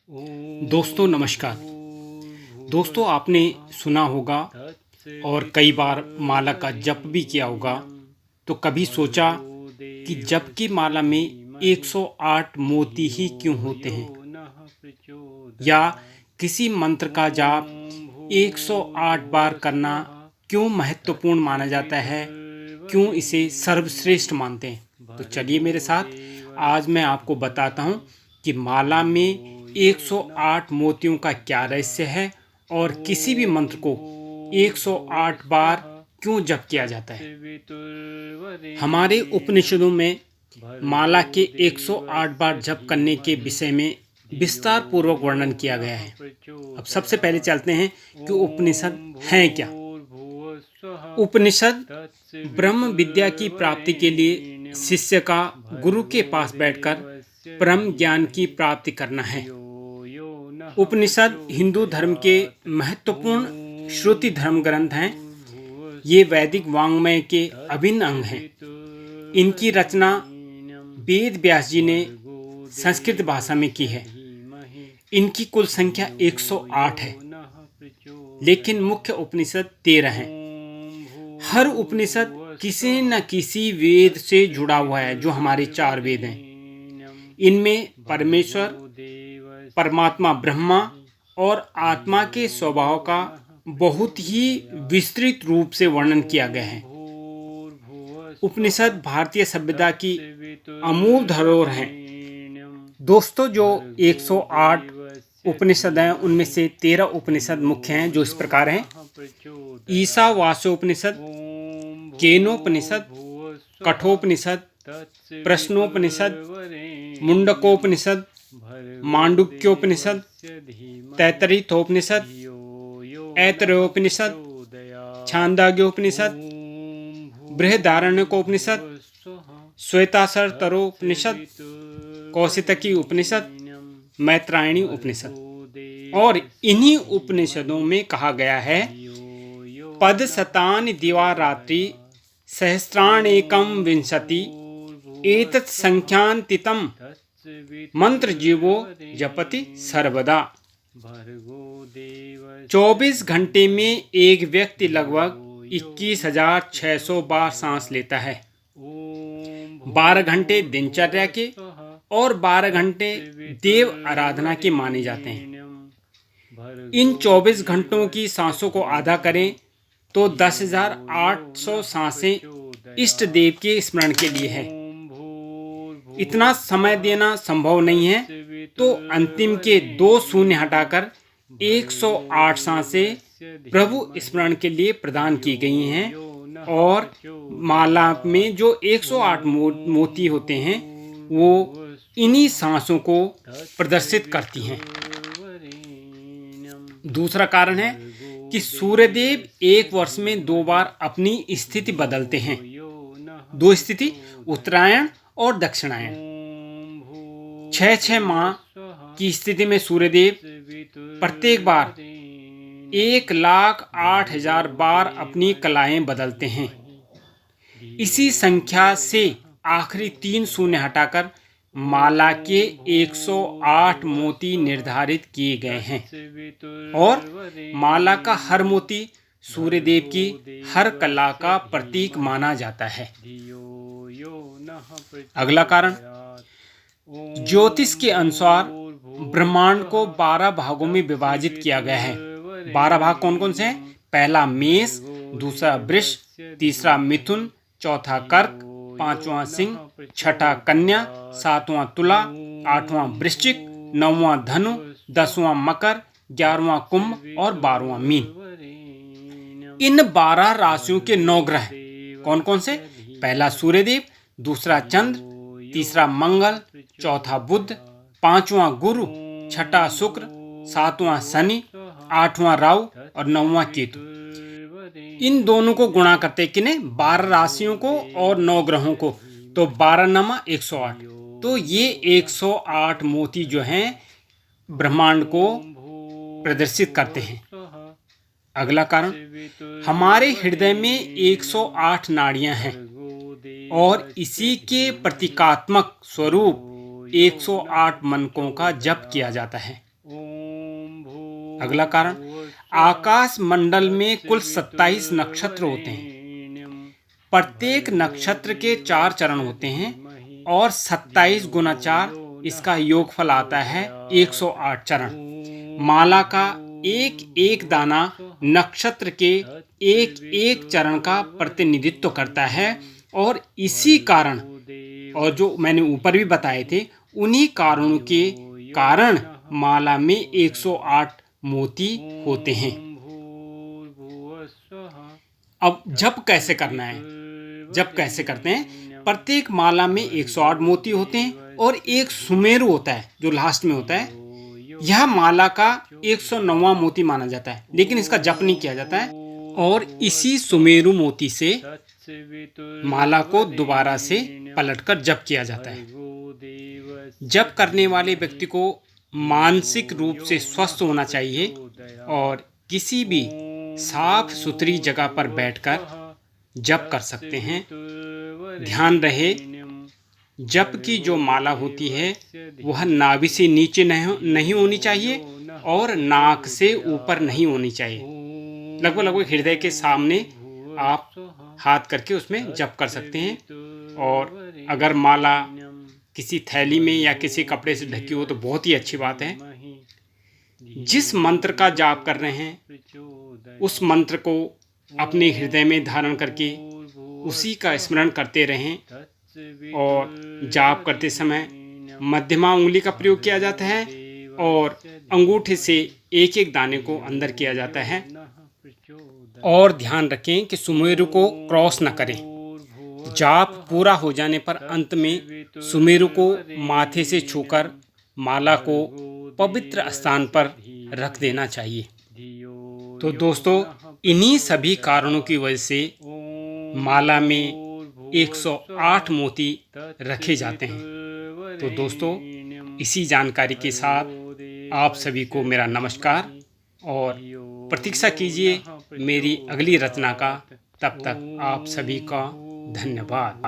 दोस्तों नमस्कार। दोस्तों आपने सुना होगा और कई बार माला का जप भी किया होगा। तो कभी सोचा कि जप की माला में 108 मोती ही क्यों होते हैं, या किसी मंत्र का जाप 108 बार करना क्यों महत्वपूर्ण माना जाता है, क्यों इसे सर्वश्रेष्ठ मानते हैं। तो चलिए मेरे साथ, आज मैं आपको बताता हूँ कि माला में 108 मोतियों का क्या रहस्य है और किसी भी मंत्र को 108 बार क्यों जप किया जाता है। हमारे उपनिषदों में माला के 108 बार जप करने के विषय में विस्तार पूर्वक वर्णन किया गया है। अब सबसे पहले चलते हैं कि उपनिषद हैं क्या। उपनिषद ब्रह्म विद्या की प्राप्ति के लिए शिष्य का गुरु के पास बैठकर परम ज्ञान की प्राप्ति करना है। उपनिषद हिंदू धर्म के महत्वपूर्ण श्रुति धर्म ग्रंथ हैं। ये वैदिक वाङ्मय के अभिन्न अंग हैं। इनकी रचना वेद व्यास जी ने संस्कृत भाषा में की है। इनकी कुल संख्या 108 है, लेकिन मुख्य उपनिषद 13 हैं। हर उपनिषद किसी न किसी वेद से जुड़ा हुआ है, जो हमारे 4 वेद हैं। इनमें परमेश्वर, परमात्मा ब्रह्मा और आत्मा के स्वभाव का बहुत ही विस्तृत रूप से वर्णन किया गया है। उपनिषद भारतीय सभ्यता की अमूल धरोहर हैं। दोस्तों, जो 108 उपनिषद हैं, उनमें से 13 उपनिषद मुख्य हैं, जो इस प्रकार हैं: ईशावास्योपनिषद, केनोपनिषद, कठोपनिषद, प्रश्नोपनिषद, मुंडकोपनिषद, मांडुक्योपनिषद, तैत्तरीयोपनिषद, ऐतरेयोपनिषद, छांदोग्योपनिषद, बृहदारण्यकोपनिषद, श्वेताश्वतरोपनिषद, कौशितकी उपनिषद, मैत्रायणी उपनिषद। और इन्हीं उपनिषदों में कहा गया है, पद शतानि दिवारात्रि सहस्राण्येकं विंशति एतत् संख्यान्तितं मंत्र जीवो जपति सर्वदा। 24 घंटे में एक व्यक्ति लगभग 21,600 बार सांस लेता है। 12 घंटे दिनचर्या के और 12 घंटे देव आराधना के माने जाते हैं। इन 24 घंटों की सांसों को आधा करें तो 10,800 सांसें इष्ट देव के स्मरण के लिए है। इतना समय देना संभव नहीं है, तो अंतिम के 2 शून्य हटाकर 108 सांसें प्रभु स्मरण के लिए प्रदान की गई हैं। और माला में जो 108 मोती होते हैं, वो इन्हीं सांसों को प्रदर्शित करती हैं। दूसरा कारण है कि सूर्यदेव एक वर्ष में 2 बार अपनी स्थिति बदलते हैं। 2 स्थिति, उत्तरायण और दक्षिणायन। 6 माह की स्थिति में सूर्यदेव प्रत्येक बार 1,08,000 बार अपनी कलाएं बदलते हैं। इसी संख्या से आखिरी 3 शून्य हटाकर माला के 108 मोती निर्धारित किए गए हैं। और माला का हर मोती सूर्यदेव की हर कला का प्रतीक माना जाता है। अगला कारण, ज्योतिष के अनुसार ब्रह्मांड को 12 भागों में विभाजित किया गया है। 12 भाग कौन कौन से हैं? पहला मेष, दूसरा वृष, तीसरा मिथुन, चौथा कर्क, 5वां सिंह, छठा कन्या, 7वां तुला, 8वां वृश्चिक, 9वां धनु, 10वां मकर, 11वां कुंभ और 12वां मीन। इन 12 राशियों के 9 ग्रह कौन कौन से? पहला सूर्यदेव, दूसरा चंद्र, तीसरा मंगल, चौथा बुध, 5वां गुरु, छठा शुक्र, 7वां शनि, 8वां राहु और 9वां केतु। इन दोनों को गुणा करते किने? 12 राशियों को और 9 ग्रहों को, तो 12 नमा 108। तो ये 108 मोती जो हैं ब्रह्मांड को प्रदर्शित करते हैं। अगला कारण, हमारे हृदय में 108 नाड़ियां हैं और इसी के प्रतीकात्मक स्वरूप 108 मनकों का जप किया जाता है। अगला कारण, आकाश मंडल में कुल 27 नक्षत्र होते हैं। प्रत्येक नक्षत्र के 4 चरण होते हैं और 27 गुना 4 इसका योगफल आता है 108 चरण। माला का एक एक दाना नक्षत्र के एक एक चरण का प्रतिनिधित्व करता है और इसी कारण, और जो मैंने ऊपर भी बताए थे, उन्हीं कारणों के कारण माला में 108 मोती होते हैं। अब जप कैसे करना है? जप कैसे करते हैं? प्रत्येक माला में 108 मोती होते हैं और एक सुमेरु होता है जो लास्ट में होता है। यह माला का 109वां मोती माना जाता है, लेकिन इसका जप नहीं किया जाता है और इसी सुमेरु मोती से माला को दोबारा से पलटकर जप किया जाता है। जप करने वाले व्यक्ति को मानसिक रूप से स्वस्थ होना चाहिए और किसी भी साफ सुथरी जगह पर बैठकर जप कर सकते हैं। ध्यान रहे, जप की जो माला होती है वह नाभि से नीचे नहीं होनी चाहिए और नाक से ऊपर नहीं होनी चाहिए। लगभग हृदय के सामने आप हाथ करके उसमें जप कर सकते हैं। और अगर माला किसी थैली में या किसी कपड़े से ढकी हो तो बहुत ही अच्छी बात है। जिस मंत्र का जाप कर रहे हैं उस मंत्र को अपने हृदय में धारण करके उसी का स्मरण करते रहें और जाप करते समय मध्यमा उंगली का प्रयोग किया जाता है और अंगूठे से एक एक दाने को अंदर किया जाता है। और ध्यान रखें कि सुमेरु को क्रॉस न करें। जाप पूरा हो जाने पर अंत में सुमेरु को माथे से छूकर माला को पवित्र स्थान पर रख देना चाहिए। तो दोस्तों, इन्हीं सभी कारणों की वजह से माला में 108 मोती रखे जाते हैं। तो दोस्तों, इसी जानकारी के साथ आप सभी को मेरा नमस्कार और प्रतीक्षा कीजिए मेरी अगली रचना का। तब तक आप सभी का धन्यवाद।